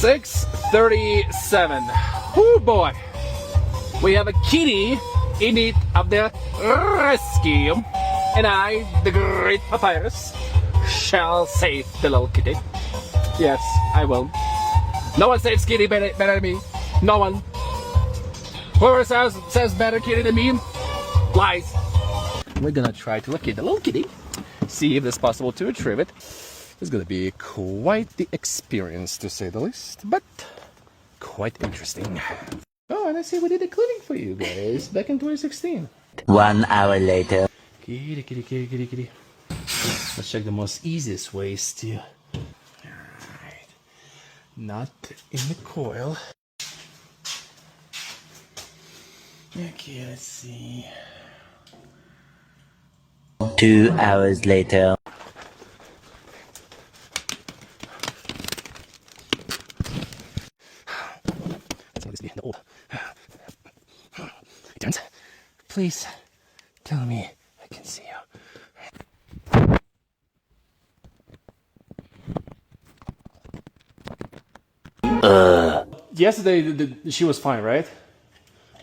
6:37. Oh boy, we have a kitty in need of the rescue, and I, the great papyrus, shall save the little kitty. Yes, I will. No one saves kitty better than me. No one. Whoever says better kitty than me lies. We're gonna try to locate the little kitty, see if it's possible to retrieve it. It's gonna be quite the experience, to say the least, but quite interesting. Oh, and I see we did a cleaning for you guys back in 2016. 1 hour later. Kitty, kitty, kitty, kitty, kitty. Let's check the most easiest ways to... Alright. Not in the coil. Okay, let's see. 2 hours later. No. Turns. Please tell me I can see you. Yesterday she was fine, right? I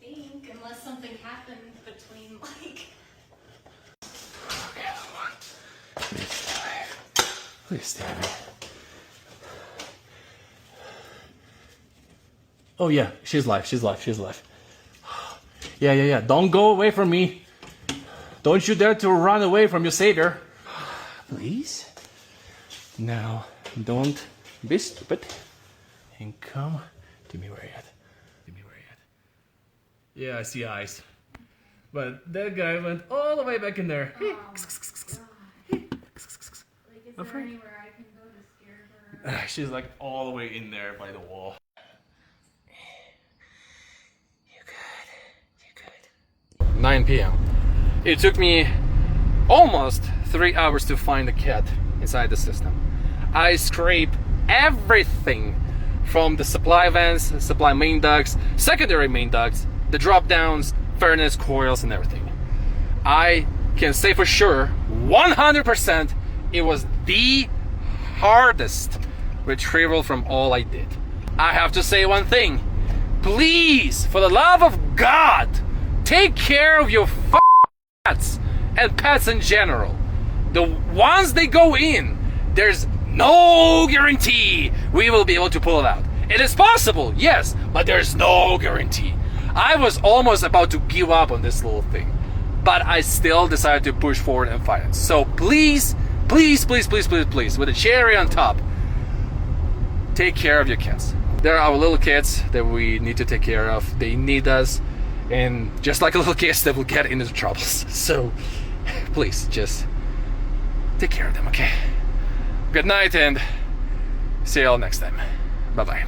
think, unless something happened between like. Okay, hold on. Please stay alive. Please stay alive. Oh yeah, she's alive, she's alive, she's alive. Yeah. Don't go away from me. Don't you dare to run away from your savior. Please. Now, don't be stupid. And come to me where you at. To me where you at. Yeah, I see eyes. But that guy went all the way back in there. Oh, like, is there anywhere I can go to scare her? She's like all the way in there by the wall. 9 p.m. It took me almost 3 hours to find the cat inside the system. I scraped everything from the supply vents, supply main ducts, secondary main ducts, the drop downs, furnace, coils, and everything. I can say for sure, 100%, it was the hardest retrieval from all I did. I have to say one thing. Please, for the love of God, take care of your pets and pets in general. The ones they go in, there's no guarantee we will be able to pull it out. It is possible, yes, but there's no guarantee. I was almost about to give up on this little thing, but I still decided to push forward and fight it. So please, please, please, please, please, please, with a cherry on top, take care of your cats. They're our little kids that we need to take care of. They need us. And just like little kids, they will get into troubles. So, please, just take care of them, okay? Good night, and see you all next time. Bye-bye.